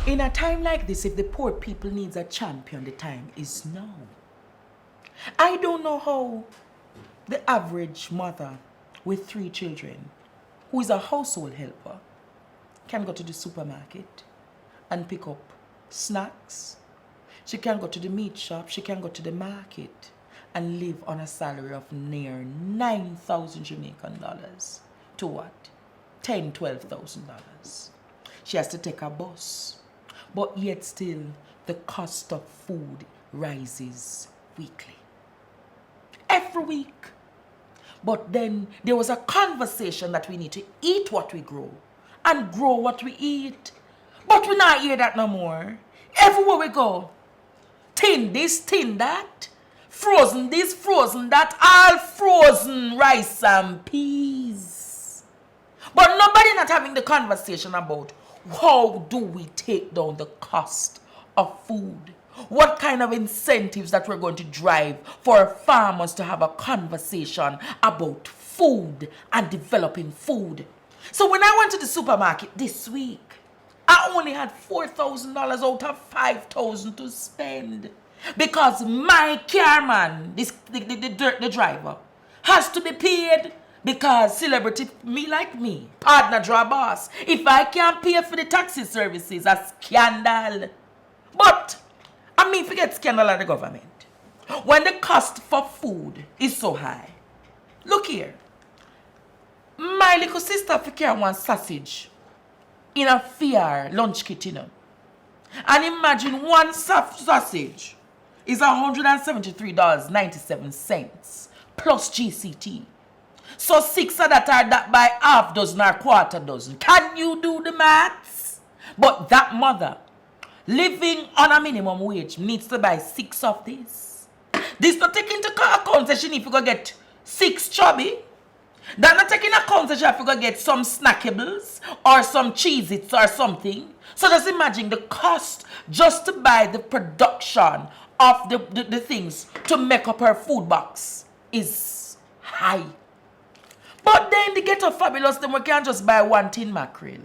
In a time like this, if the poor people needs a champion, the time is now. I don't know how the average mother with 3 children, who is a household helper, can go to the supermarket and pick up snacks. She can go to the meat shop, she can go to the market and live on a salary of near 9,000 Jamaican dollars to what? $10,000, $12,000. She has to take a bus. But yet still, the cost of food rises weekly. Every week. But then there was a conversation that we need to eat what we grow and grow what we eat. But we not hear that no more. Everywhere we go, tin this, tin that, frozen this, frozen that, all frozen rice and peas. But nobody not having the conversation about how do we take down the cost of food? What kind of incentives that we're going to drive for farmers to have a conversation about food and developing food? So when I went to the supermarket this week, I only had $4,000 out of $5,000 to spend because my carman, the driver, has to be paid. Because celebrity me like me, partner draw boss. If I can't pay for the taxi services, a scandal. But I mean, forget scandal of the government. When the cost for food is so high. Look here. My little sister carry one sausage in a fair lunch kit, you know. And imagine one sausage is $173.97 plus GCT. So 6 of that are that by half dozen or quarter dozen. Can you do the maths? But that mother living on a minimum wage needs to buy 6 of this. This not taking into account that she need to go get 6 chubby. That not taking account that she have to go get some snackables or some Cheez-Its or something. So just imagine the cost just to buy the production of the things to make up her food box is high. But then the ghetto fabulous, then we can just buy 1 tin mackerel.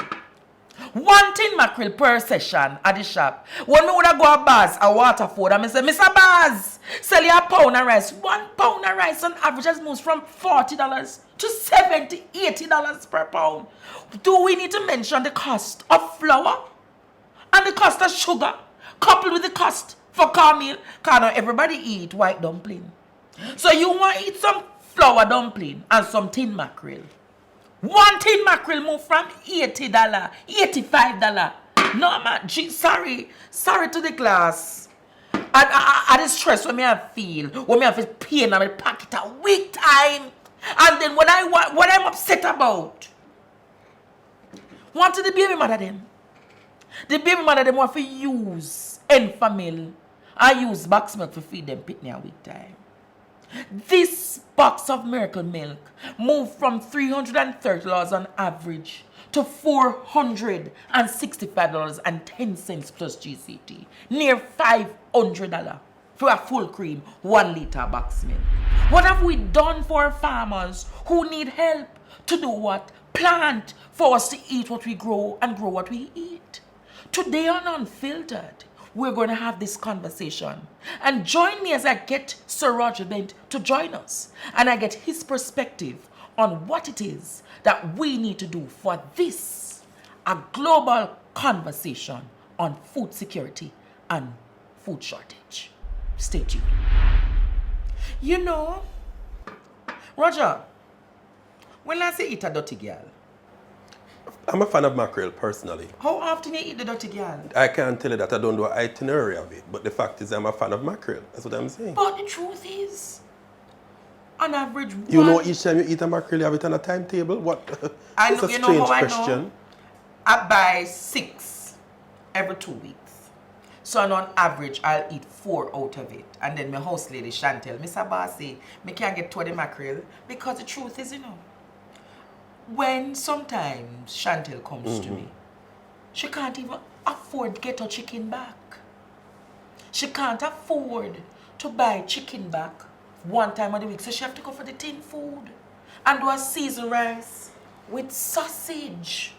1 tin mackerel per session at the shop. When me would go a Baz, a Waterford, and me say, Mr. Baz, sell you a pound of rice. 1 pound of rice on average has moved from $40 to $70, $80 per pound. Do we need to mention the cost of flour and the cost of sugar, coupled with the cost for cornmeal? Because not everybody eat white dumpling. So you want to eat some flour dumpling and some tin mackerel. 1 tin mackerel moved from $80, $85. No man, sorry to the class. I the stress when me I feel, when me have pain on my pocket a week time. And then what I'm upset about. Want to the baby mother them. The baby mother them want to use Enfamil. I use box milk to feed them pitney a week time. This box of Miracle Milk moved from $330 on average to $465.10 plus GCT. Near $500 for a full cream 1 liter box milk. What have we done for farmers who need help to do what? Plant for us to eat what we grow and grow what we eat. Today on Unfiltered, we're going to have this conversation. And join me as I get Sir Roger Bent to join us. And I get his perspective on what it is that we need to do for this, a global conversation on food security and food shortage. Stay tuned. You know, Roger, when I say eat a dirty girl, I'm a fan of mackerel personally. how often you eat the dirty girl? I can't tell you that I don't do an itinerary of it, but the fact is I'm a fan of mackerel. That's what I'm saying. But the truth is, on average, You know each time you eat a mackerel, you have it on a timetable? What? I It's know, a you strange know how question. I know? I buy 6 every 2 weeks. So on average, I'll eat 4 out of it. And then my house lady, Chantel, Mr. Bossy, me can't get 20 mackerel because the truth is, you know, when sometimes Chantel comes to me, she can't even afford to get her chicken back. She can't afford to buy chicken back 1 time of the week. So she have to go for the tin food and do a seasoned rice with sausage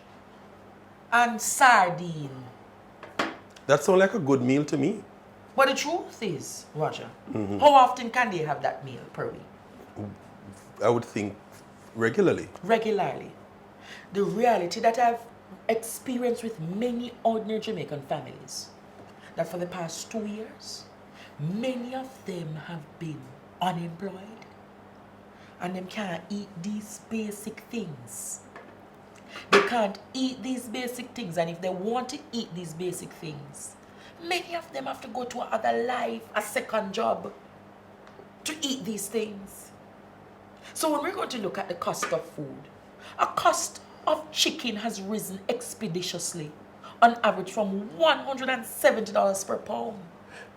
and sardine. That sounds like a good meal to me. But the truth is, Roger, how often can they have that meal per week? I would think regularly. Regularly. The reality that I've experienced with many ordinary Jamaican families, that for the past 2 years, many of them have been unemployed and them can't eat these basic things. They can't eat these basic things, and if they want to eat these basic things, many of them have to go to another life, a second job, to eat these things. So when we're going to look at the cost of food, a cost of chicken has risen expeditiously, on average from $170 per pound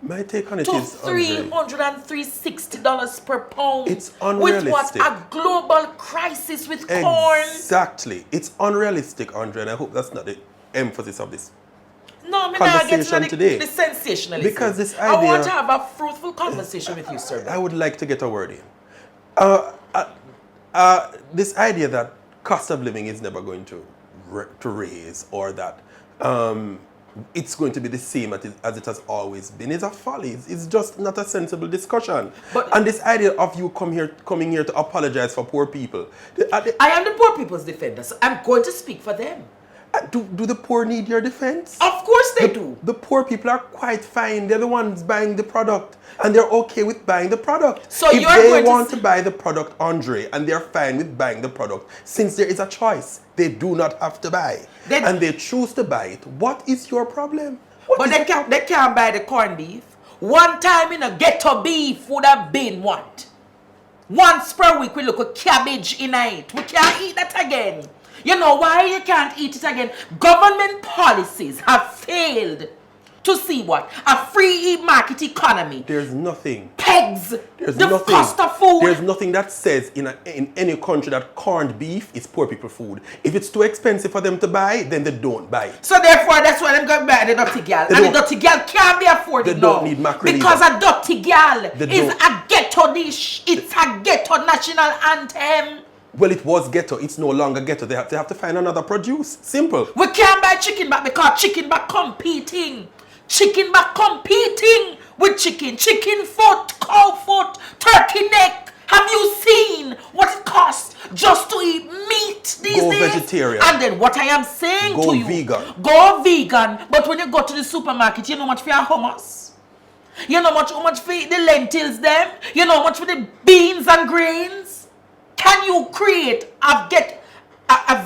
My take on it to is, Andre, $360 per pound. It's unrealistic. With what? A global crisis with corn. Exactly. It's unrealistic, Andre, and I hope that's not the emphasis of this No, me not get conversation to today. the sensationalism. Because this I want to idea- have a fruitful conversation with you, sir. I would like to get a word in. This idea that cost of living is never going to raise, or that it's going to be the same as it has always been, is a folly. It's just not a sensible discussion. And this idea of you coming here to apologize for poor people. I am the poor people's defender, so I'm going to speak for them. Do the poor need your defense? Of course they do. The poor people are quite fine. They're the ones buying the product, and they're okay with buying the product. So if you're they going to want to buy the product, Andre, and they're fine with buying the product, since there is a choice, they do not have to buy, and they choose to buy it. What is your problem? But they can't buy the corned beef. One time in a ghetto beef would have been what? Once per week we look at cabbage in it. We can't eat that again. You know why you can't eat it again? Government policies have failed to see what? A free market economy. There's nothing. Pegs the cost of food. There's nothing that says in any country that corned beef is poor people food. If it's too expensive for them to buy, then they don't buy it. So therefore, that's why them got buy the dirty girl. And the dirty girl can't be afforded They now. don't need mackerel because either. a dirty girl is a ghetto dish. It's a ghetto national anthem. Well, it was ghetto. It's no longer ghetto. They have to find another produce. Simple. We can't buy chicken back because chicken back competing. Chicken back competing with chicken. Chicken foot, cow foot, turkey neck. Have you seen what it costs just to eat meat these Go days? vegetarian. And then what I am saying Go to you. vegan. Go vegan. But when you go to the supermarket, you know how much for your hummus? You know how much for the lentils them? You know how much for the beans and grains? Can you create a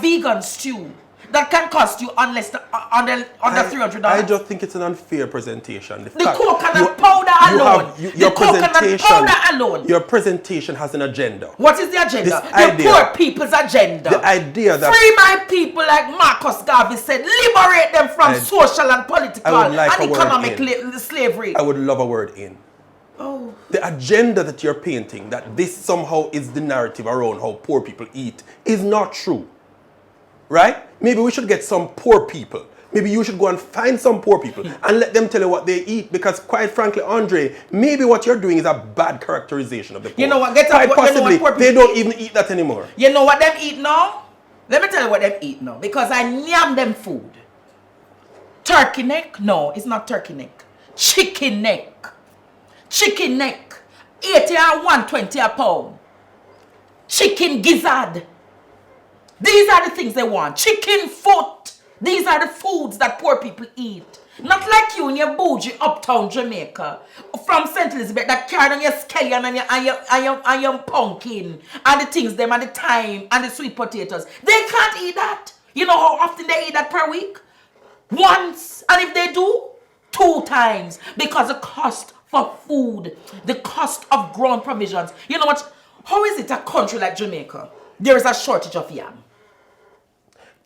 vegan stew that can cost you under $300? I just think it's an unfair presentation. The coconut powder alone. Your coconut powder alone. Your presentation has an agenda. What is the agenda? This The poor people's agenda. The idea that free my people, like Marcus Garvey said, liberate them from social and political and economic slavery. I would love a word in. Oh. The agenda that you're painting, that this somehow is the narrative around how poor people eat, is not true. Right? Maybe we should get some poor people. Maybe you should go and find some poor people and let them tell you what they eat. Because quite frankly, Andre, maybe what you're doing is a bad characterization of the poor. You know what? Quite possibly, they don't even eat that anymore. You know what them eat now? Let me tell you what them eat now. Because I yam them food. Turkey neck? No, it's not turkey neck. Chicken neck. Chicken neck, 80 and 120 a pound. Chicken gizzard. These are the things they want. Chicken foot. These are the foods that poor people eat. Not like you in your bougie uptown Jamaica from St. Elizabeth that carry on your scallion and your pumpkin and the things them and the thyme and the sweet potatoes. They can't eat that. You know how often they eat that per week? Once. And if they do, 2 times. Because the cost for food, the cost of grown provisions. You know what? How is it a country like Jamaica, there is a shortage of yam?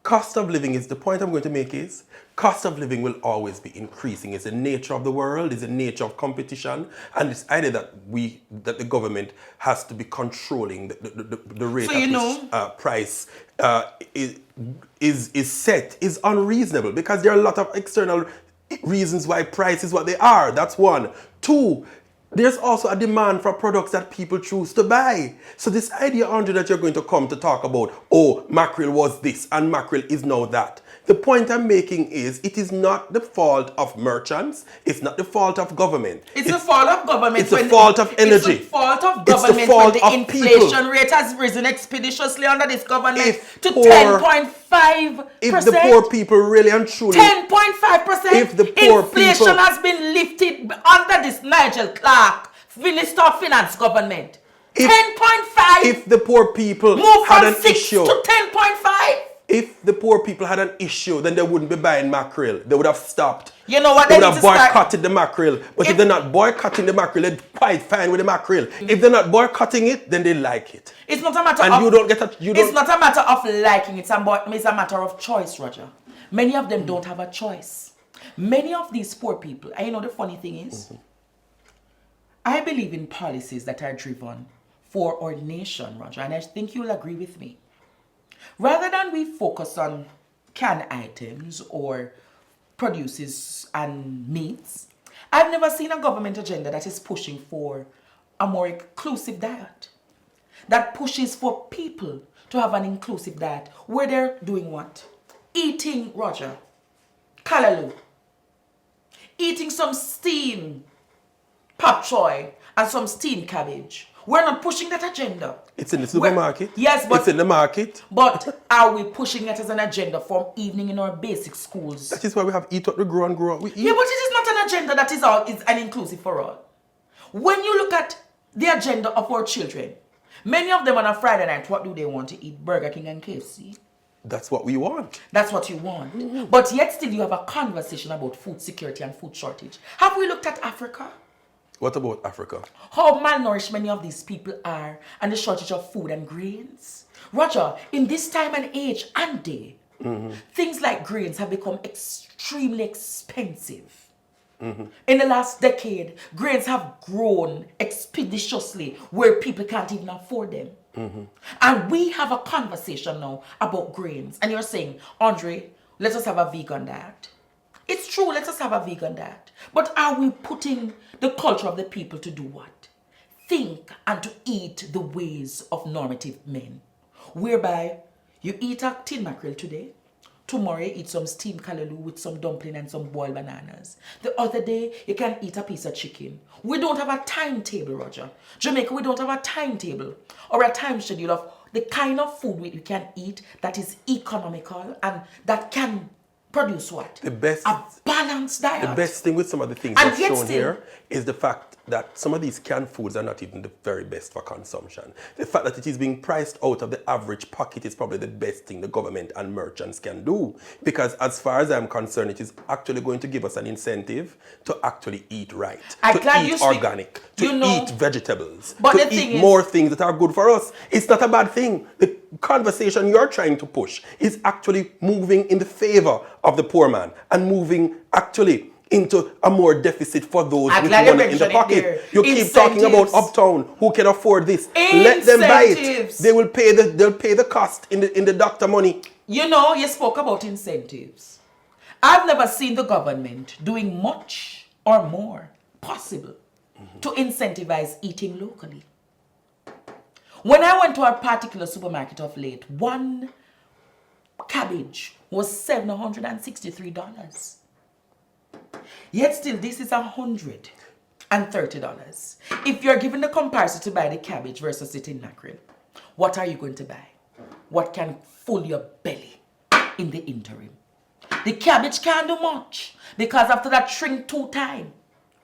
Cost of living is, the point I'm going to make is, cost of living will always be increasing. It's the nature of the world, it's the nature of competition, and this idea that the government has to be controlling the rate at which price is set is unreasonable, because there are a lot of external reasons why price is what they are. That's one. 2, there's also a demand for products that people choose to buy. So this idea, Andre, that you're going to come to talk about, oh, mackerel was this and mackerel is now that. The point I'm making is it is not the fault of merchants. It's not the fault of government. It's the fault of government. It's the fault of energy. It's the fault of It's the government fault when the of inflation people. rate has risen expeditiously under this government If to poor- 10.5%. If the poor people really and truly, 10.5%. If the poor inflation people- has been lifted under this Nigel Clark Minister of Finance government. 10.5. if the poor people move had from an 6 issue, to 10.5. if the poor people had an issue, then they wouldn't be buying mackerel. They would have stopped. You know what? They They would need have to start. boycotted the mackerel. But if they're not boycotting the mackerel, they're quite fine with the mackerel. If they're not boycotting it, then they like it. It's not a matter And of. you don't get a. You It's don't. not a matter of liking. It's a matter of choice, Roger. Many of them don't have a choice. Many of these poor people, and you know the funny thing is, I believe in policies that are driven for our nation, Roger, and I think you'll agree with me. Rather than we focus on canned items or produces and meats, I've never seen a government agenda that is pushing for a more inclusive diet. That pushes for people to have an inclusive diet where they're doing what? Eating, Roger, callaloo. Eating some steamed pak choy and some steamed cabbage. We're not pushing that agenda. It's in the supermarket. Yes, but it's in the market. But are we pushing it as an agenda from evening in our basic schools? That is why we have eat what we grow and grow what we eat. Yeah, but it is not an agenda that is an inclusive for all. When you look at the agenda of our children, many of them on a Friday night, what do they want to eat? Burger King and KFC. That's what we want. That's what you want. But yet still you have a conversation about food security and food shortage. Have we looked at Africa? What about Africa? How malnourished many of these people are and the shortage of food and grains. Roger, in this time and age and day, things like grains have become extremely expensive. In the last decade, grains have grown expeditiously where people can't even afford them. And we have a conversation now about grains. And you're saying, Andre, let us have a vegan diet. It's true, let us have a vegan diet. But are we putting the culture of the people to do what? Think and to eat the ways of normative men. Whereby you eat a tin mackerel today, tomorrow you eat some steamed callaloo with some dumpling and some boiled bananas. The other day you can eat a piece of chicken. We don't have a timetable, Roger. Jamaica, we don't have a timetable or a time schedule of the kind of food we can eat that is economical and that can produce what? The best. A balanced diet. The best thing with some of the things And that's yet shown still- here is the fact that some of these canned foods are not even the very best for consumption. The fact that it is being priced out of the average pocket is probably the best thing the government and merchants can do. Because as far as I'm concerned, it is actually going to give us an incentive to actually eat right, I'm to glad you eat speak- organic, you to know- eat vegetables, But to the thing eat is- more things that are good for us. It's not a bad thing. The conversation you're trying to push is actually moving in the favor of the poor man and moving actually into a more deficit for those I'm with glad you money in the mentioned it there. pocket. You keep talking about Incentives. uptown who can afford this. Let them buy it. Incentives. They'll pay the cost in the doctor money. You know, you spoke about incentives. I've never seen the government doing much or more possible to incentivize eating locally. When I went to a particular supermarket of late, one cabbage was $763. Yet still, this is $130. If you're given the comparison to buy the cabbage versus the tin mackerel, what are you going to buy? What can fill your belly in the interim? The cabbage can't do much because after that shrink 2 times.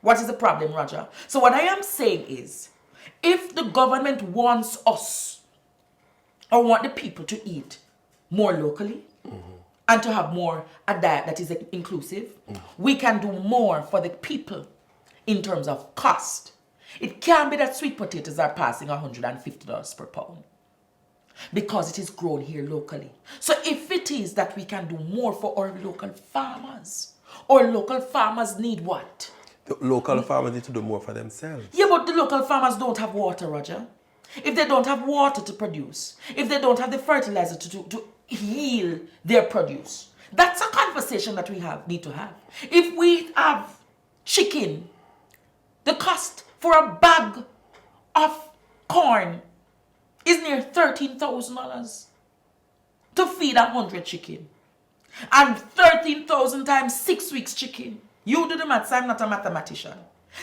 What is the problem, Roger? So what I am saying is, if the government wants us or want the people to eat more locally and to have more a diet that is inclusive, we can do more for the people in terms of cost. It can't be that sweet potatoes are passing $150 per pound because it is grown here locally. So if it is that we can do more for our local farmers need what? The local farmers need to do more for themselves. Yeah, but the local farmers don't have water, Roger. If they don't have water to produce, if they don't have the fertilizer to heal their produce, that's a conversation that we need to have. If we have chicken, the cost for a bag of corn is near $13,000 to feed 100 chicken. And 13,000 times 6 weeks chicken. You do the maths, I'm not a mathematician.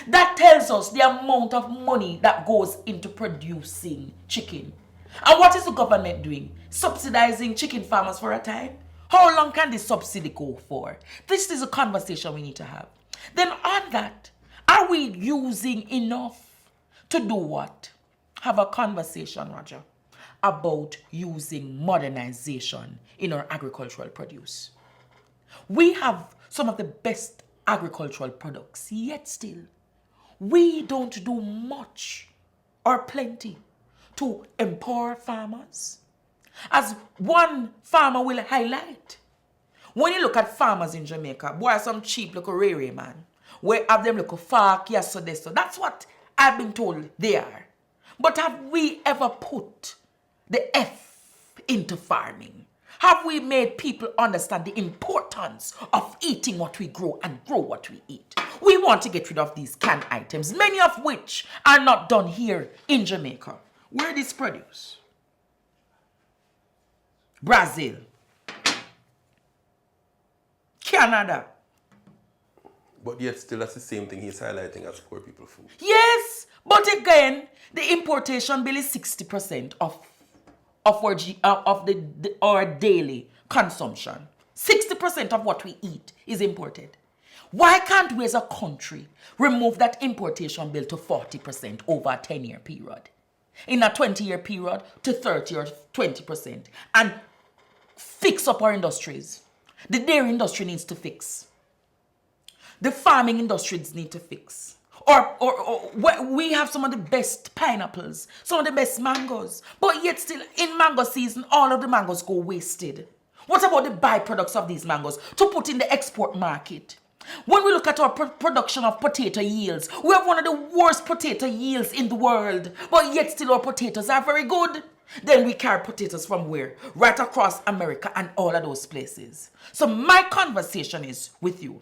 That tells us the amount of money that goes into producing chicken. And what is the government doing? Subsidizing chicken farmers for a time? How long can this subsidy go for? This is a conversation we need to have. Then on that, are we using enough to do what? Have a conversation, Roger, about using modernization in our agricultural produce. We have some of the best agricultural products, yet still, we don't do much or plenty to empower farmers. As one farmer will highlight, when you look at farmers in Jamaica, boy, some cheap little rare man, where have them look fark, yes, so this, so that's what I've been told they are. But have we ever put the F into farming? Have we made people understand the importance of eating what we grow and grow what we eat? We want to get rid of these canned items, many of which are not done here in Jamaica. Where is produce? Brazil, Canada. But yet still that's the same thing he's highlighting as poor people food. Yes, but again, the importation bill is 60% of our daily consumption. 60% of what we eat is imported. Why can't we as a country remove that importation bill to 40% over a 10-year period? In a 20-year period to 30 or 20%, and fix up our industries. The dairy industry needs to fix. The farming industries need to fix. Or we have some of the best pineapples, some of the best mangoes, but yet still in mango season, all of the mangoes go wasted. What about the byproducts of these mangoes to put in the export market? When we look at our production of potato yields, we have one of the worst potato yields in the world, but yet still our potatoes are very good. Then we carry potatoes from where? Right across America and all of those places. So my conversation is with you.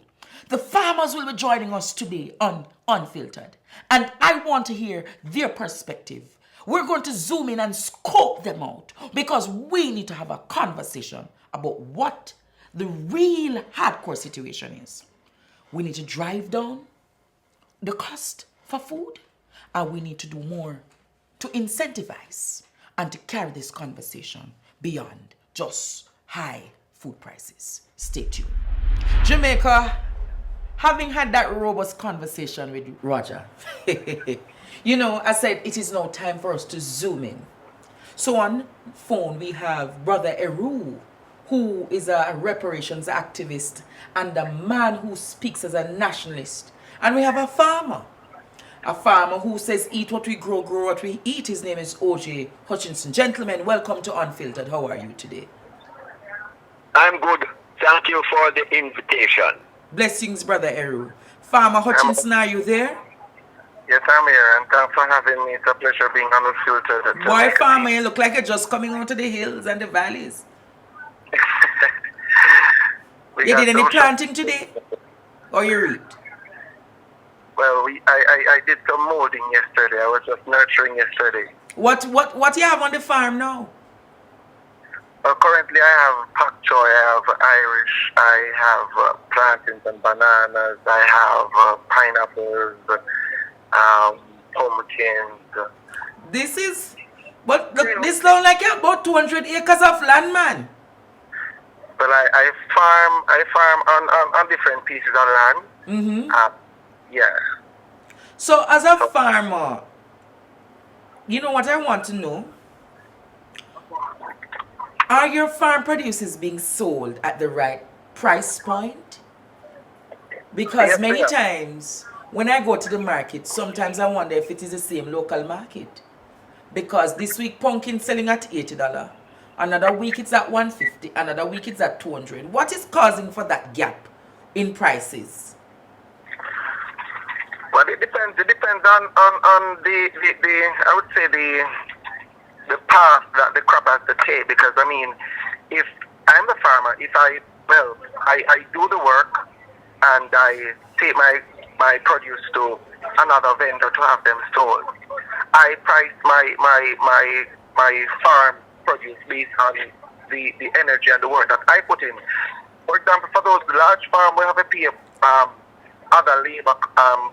The farmers will be joining us today on Unfiltered, and I want to hear their perspective. We're going to zoom in and scope them out because we need to have a conversation about what the real hardcore situation is. We need to drive down the cost for food, and we need to do more to incentivize and to carry this conversation beyond just high food prices. Stay tuned. Jamaica, having had that robust conversation with Roger, I said it is now time for us to zoom in. So on phone we have Brother Eru, who is a reparations activist and a man who speaks as a nationalist. And we have a farmer who says, eat what we grow, grow what we eat. His name is OJ Hutchinson. Gentlemen, welcome to Unfiltered. How are you today? I'm good. Thank you for the invitation. Blessings, Brother Eru. Farmer Hutchinson, are you there? Yes, I'm here, and thanks for having me. It's a pleasure being on Unfiltered. Boy, farmer, you look like you're just coming out of the hills and the valleys. You did any planting today? Or you reaped? Well, I did some molding yesterday. I was just nurturing yesterday. What you have on the farm now? Currently, I have pak choy, I have Irish, I have plantains and bananas, I have pineapples, pumpkins. This sounds like you have about 200 acres of land, man. Well, I farm on different pieces of land. Mm-hmm. Yeah. So as a farmer, you know what I want to know? Are your farm produces being sold at the right price point? Because yes, many times when I go to the market, sometimes I wonder if it is the same local market. Because this week pumpkin selling at $80. Another week it's at $150. Another week it's at $200. What is causing for that gap in prices? Well, it depends. It depends on the I would say the path that the crop has to take. Because I mean, if I'm the farmer, I do the work and I take my produce to another vendor to have them sold. I price my farm produce based on the energy and the work that I put in. for example, for those large farms, we have to pay other labor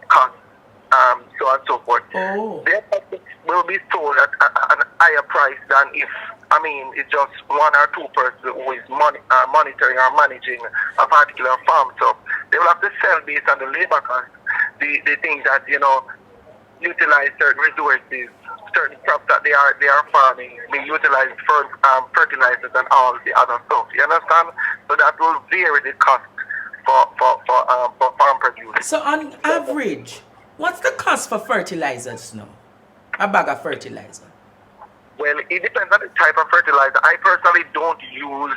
costs, so on and so forth. Oh. Their products will be sold at a higher price than if, I mean, it's just one or two persons who is monitoring or managing a particular farm. So they will have to sell based on the labor cost, the things that, you know, utilize certain resources, certain crops that they are farming, they utilize fertilizers and all the other stuff. You understand? So that will vary the cost for farm produce. So on average, what's the cost for fertilizers now? A bag of fertilizer. Well, it depends on the type of fertilizer. I personally don't use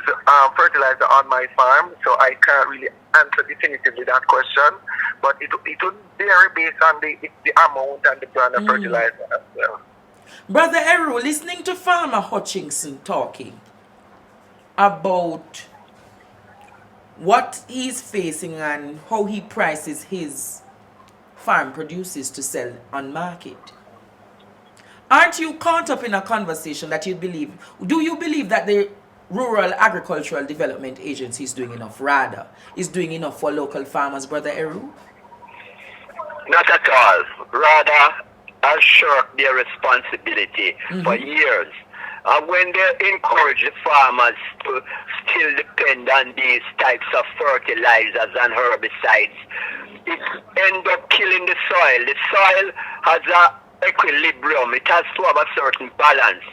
fertilizer on my farm, so I can't really answer definitively that question. But it would vary based on the amount and the brand of fertilizer as well. Brother Eru, listening to Farmer Hutchinson talking about what he's facing and how he prices his farm produces to sell on market. Aren't you caught up in a conversation that do you believe that the Rural Agricultural Development Agency is doing enough, rather, is doing enough for local farmers, Brother Eru? Not at all. Rather, have shirked their responsibility for years. When they encourage the farmers to still depend on these types of fertilizers and herbicides, it ends up killing the soil. The soil has an equilibrium. It has to have a certain balance.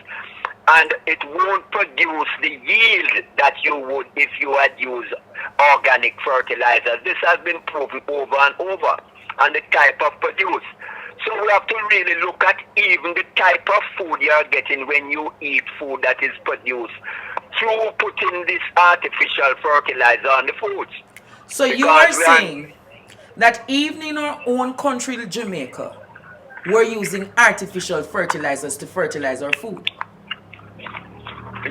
And it won't produce the yield that you would if you had used organic fertilizers. This has been proven over and over. And the type of produce. So we have to really look at even the type of food you are getting when you eat food that is produced through putting this artificial fertilizer on the foods. So you are saying that even in our own country, Jamaica, we're using artificial fertilizers to fertilize our food?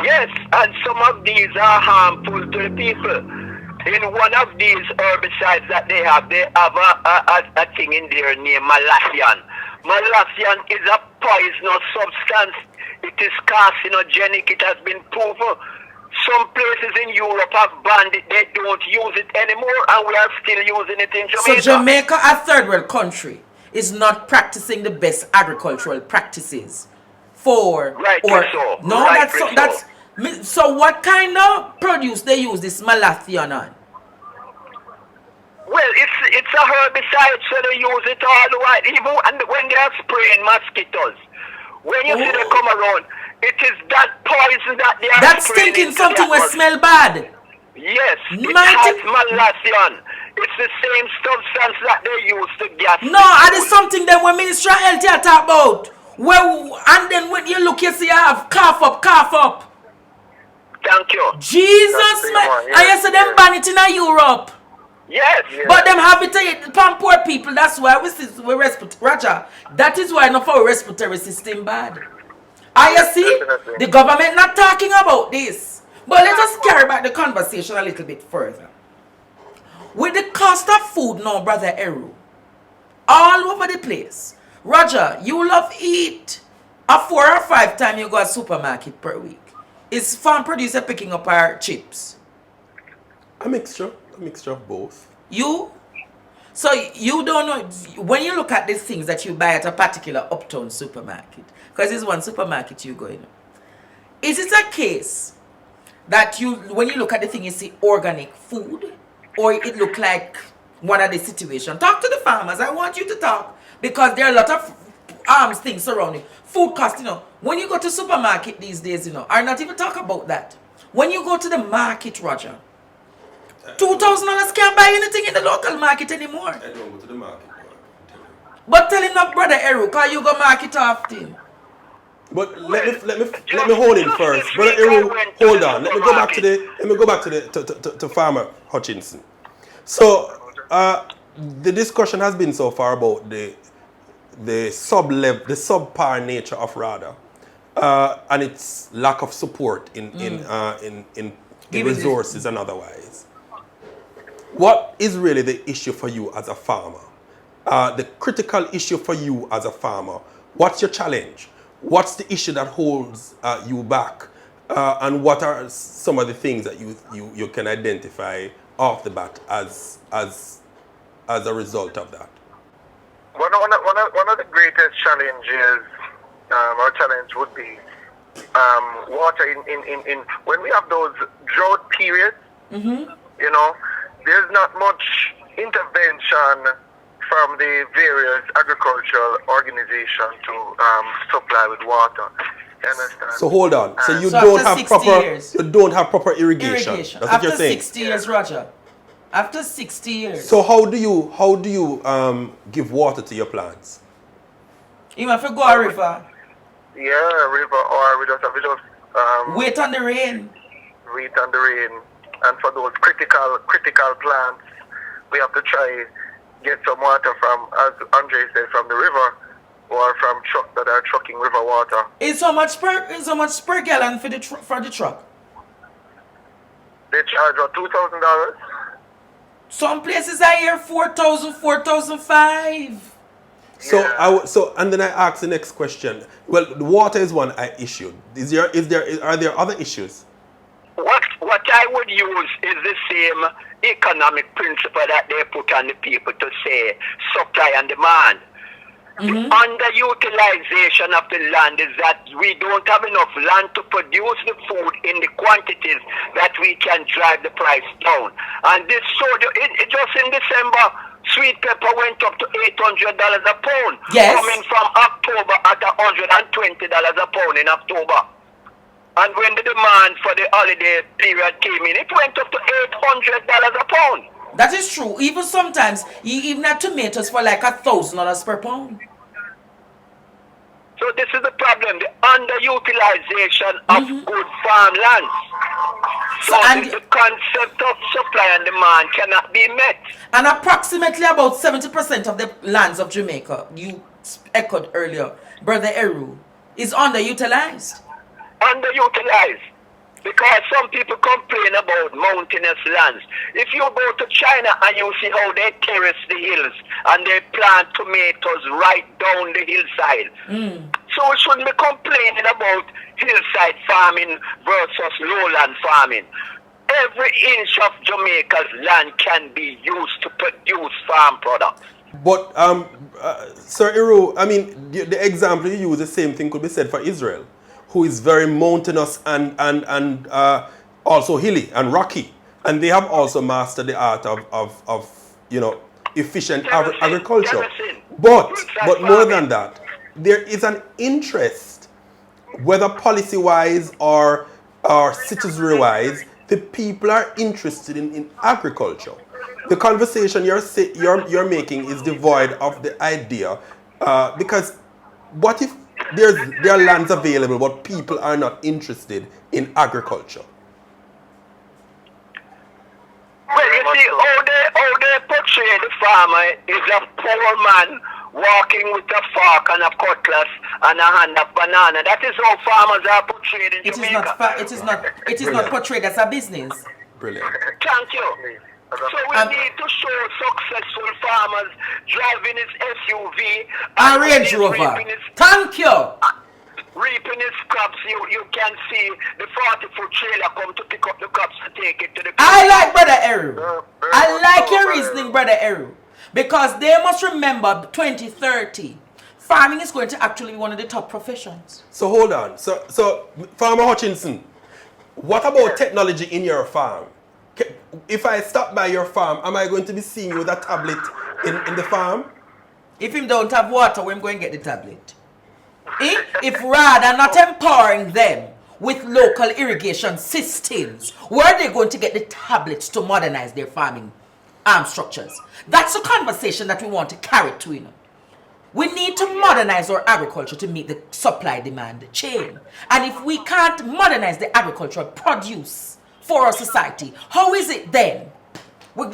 Yes, and some of these are harmful to the people. In one of these herbicides that they have a thing in there named malathion. Malathion is a poisonous substance. It is carcinogenic. It has been proven. Some places in Europe have banned it. They don't use it anymore, and we are still using it in Jamaica. So Jamaica, a third world country, is not practicing the best agricultural practices for So what kind of produce they use this malathion on? Well, it's a herbicide, so they use it all the while. Even when they are spraying mosquitoes, when you see them come around, it is that poison that they are that's spraying. thinking something will smell bad. Yes, it has malathion. It's the same substance that they use to gas. No, and it's something that when Minister of Health you talk about. Well, and then when you look, you see you have cough up. Thank you. Jesus, man. I used to them ban it in Europe. Yes. But them have it upon poor people. That's why we respiratory. Roger, that is why enough our respiratory system bad. I see the government not talking about this. But let us carry back the conversation a little bit further. With the cost of food now, Brother Eru, all over the place. Roger, you love eat a 4 or 5 times you go to supermarket per week. Is farm producer picking up our chips? A mixture of both. You? So you don't know, when you look at these things that you buy at a particular uptown supermarket, because it's one supermarket you go in, is it a case that when you look at the thing, you see organic food, or it look like one of the situations? Talk to the farmers. I want you to talk, because there are a lot of things surrounding food cost. When you go to supermarket these days, I not even talk about that. When you go to the market, Roger, $2,000 can't buy anything in the local market anymore. I don't go to the market. But tell him not, Brother Eru, because you go market often. But let me hold in first, Brother Eru. Hold on. Let me go back to Farmer Hutchinson. So the discussion has been so far about the subpar nature of RADA and its lack of support in resources and otherwise. What is really the issue for you as a farmer? The critical issue for you as a farmer. What's your challenge? What's the issue that holds you back? And what are some of the things that you can identify off the bat as a result of that? One of the greatest challenges, or challenge would be water in when we have those drought periods. You know, there's not much intervention from the various agricultural organizations to supply with water. You understand? So hold on. So you So don't after have 60 proper years. you don't have proper irrigation. That's what After you're saying. 60 years, Roger. After 60 years. So how do you give water to your plants? Even if you go a river, Yeah, river, or we just wait on the rain. wait on the rain. And for those critical plants, we have to try get some water from, as Andre said, from the river or from trucks that are trucking river water. It's how much per gallon for the truck? They charge about $2,000. Some places I hear 4,000, 4,005. So Yeah. and then I ask the next question. Well, the water is one issue. Are there other issues? What I would use is the same economic principle that they put on the people to say supply and demand. The underutilization of the land is that we don't have enough land to produce the food in the quantities that we can drive the price down. And this just in December, sweet pepper went up to $800 a pound. Yes. Coming from October at $120 a pound in October. And when the demand for the holiday period came in, it went up to $800 a pound. That is true. Even sometimes, you even have tomatoes for like $1,000 per pound. So this is the problem, the underutilization of good farmlands. So and- the concept of supply and demand cannot be met. And approximately about 70% of the lands of Jamaica, you echoed earlier, Brother Eru, is underutilized. Underutilized. Because some people complain about mountainous lands. If you go to China and you see how they terrace the hills and they plant tomatoes right down the hillside. So we shouldn't be complaining about hillside farming versus lowland farming. Every inch of Jamaica's land can be used to produce farm products. But Sir Iru, I mean the example you use, the same thing could be said for Israel, who is very mountainous and also hilly and rocky. And they have also mastered the art of efficient agriculture. But more than that, there is an interest, whether policy-wise or citizenry-wise, the people are interested in agriculture. The conversation you're making is devoid of the idea, because what if there are lands available, but people are not interested in agriculture? Well, you see, how they portray the farmer is a poor man walking with a fork and a cutlass and a hand of banana. That is how farmers are portrayed in Jamaica. It is not portrayed as a business. Brilliant. Thank you. So we need to show successful farmers driving his SUV A Range Rover. Thank you. Reaping his crops. You can see the 40-foot trailer come to pick up the crops to take it to the I like Brother Eru. I like your reasoning, Brother Eru. Because they must remember 2030, farming is going to actually be one of the top professions. So hold on. So Farmer Hutchinson, what about technology in your farm? If I stop by your farm, am I going to be seeing you with a tablet in the farm? If him don't have water, we're going to get the tablet. If rather not empowering them with local irrigation systems, where are they going to get the tablets to modernize their farming structures? That's a conversation that we want to carry to. We need to modernize our agriculture to meet the supply-demand chain. And if we can't modernize the agricultural produce for our society, how is it then? We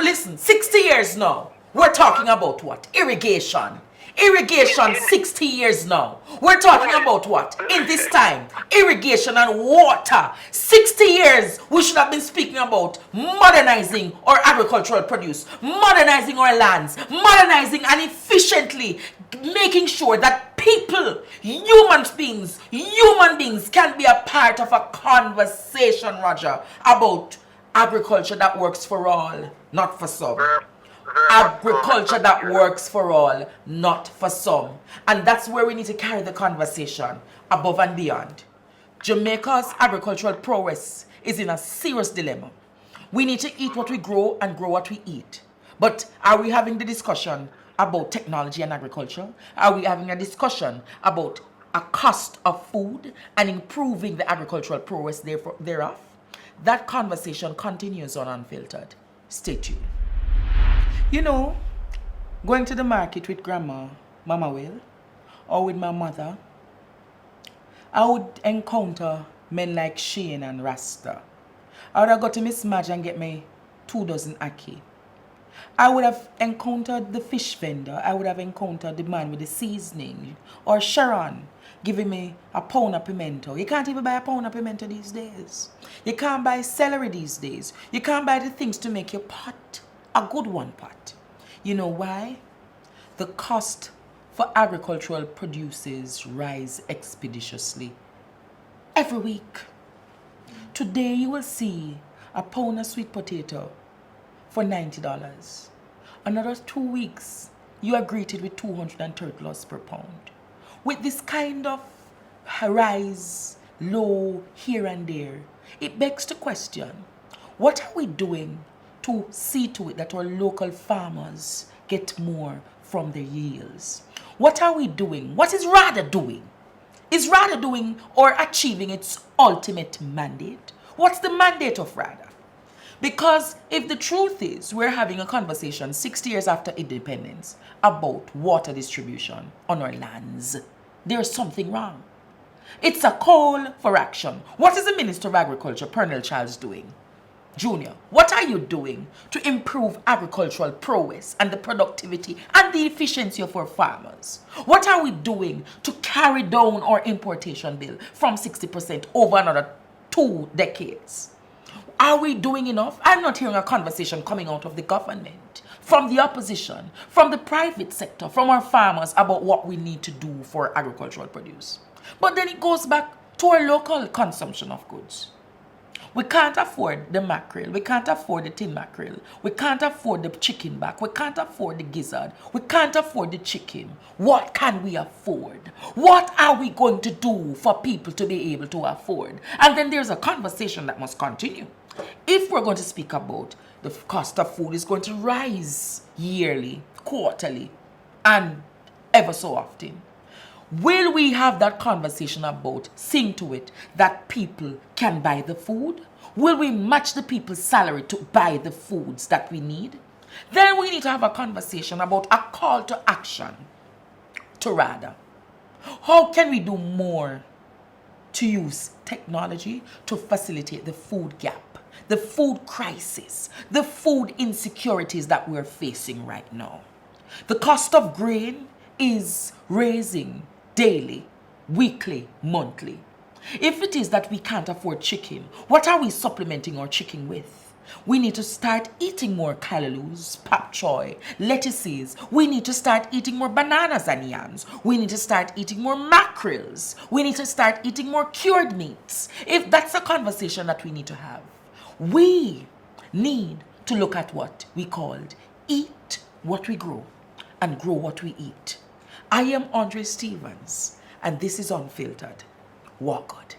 listen, 60 years now, we're talking about what? Irrigation. Irrigation 60 years now. We're talking about what? In this time, irrigation and water. 60 years, we should have been speaking about modernizing our agricultural produce, modernizing our lands, modernizing and efficiently making sure that people, human beings can be a part of a conversation, Roger, about Agriculture that works for all, not for some. Very, very much so, Agriculture Mr. that Taylor. works for all, not for some. And that's where we need to carry the conversation above and beyond. Jamaica's agricultural prowess is in a serious dilemma. We need to eat what we grow and grow what we eat. But are we having the discussion about technology and agriculture? Are we having a discussion about a cost of food and improving the agricultural prowess thereof? That conversation continues on Unfiltered. Stay tuned. You know, going to the market with grandma, Mama Will, or with my mother, I would encounter men like Shane and Rasta. I would have got to Miss Madge and get me 2 dozen ackee. I would have encountered the fish vendor. I would have encountered the man with the seasoning. Or Sharon giving me a pound of pimento. You can't even buy a pound of pimento these days. You can't buy celery these days. You can't buy the things to make your pot a good one pot. You know why? The cost for agricultural produces rise expeditiously. Every week. Today you will see a pound of sweet potato for $90. Another 2 weeks, you are greeted with $230 per pound. With this kind of rise, low, here and there, it begs the question, what are we doing to see to it that our local farmers get more from their yields? What are we doing? What is RADA doing? Is RADA doing or achieving its ultimate mandate? What's the mandate of RADA? Because if the truth is we're having a conversation 60 years after independence about water distribution on our lands, there's something wrong. It's a call for action. What is the Minister of Agriculture, Pernell Charles, doing? Junior, what are you doing to improve agricultural prowess and the productivity and the efficiency of our farmers? What are we doing to carry down our importation bill from 60% over another 2 decades? Are we doing enough? I'm not hearing a conversation coming out of the government, from the opposition, from the private sector, from our farmers about what we need to do for agricultural produce. But then it goes back to our local consumption of goods. We can't afford the mackerel. We can't afford the tin mackerel. We can't afford the chicken back. We can't afford the gizzard. We can't afford the chicken. What can we afford? What are we going to do for people to be able to afford? And then there's a conversation that must continue. If we're going to speak about the cost of food is going to rise yearly, quarterly, and ever so often, will we have that conversation about seeing to it that people can buy the food? Will we match the people's salary to buy the foods that we need? Then we need to have a conversation about a call to action to RADA. How can we do more to use technology to facilitate the food gap, the food crisis, the food insecurities that we're facing right now? The cost of grain is rising daily, weekly, monthly. If it is that we can't afford chicken, what are we supplementing our chicken with? We need to start eating more callaloo, pak choy, lettuces. We need to start eating more bananas and yams. We need to start eating more mackerels. We need to start eating more cured meats. If that's a conversation that we need to have, we need to look at what we called eat what we grow and grow what we eat. I am Andre Stevens, and this is Unfiltered. Walk good.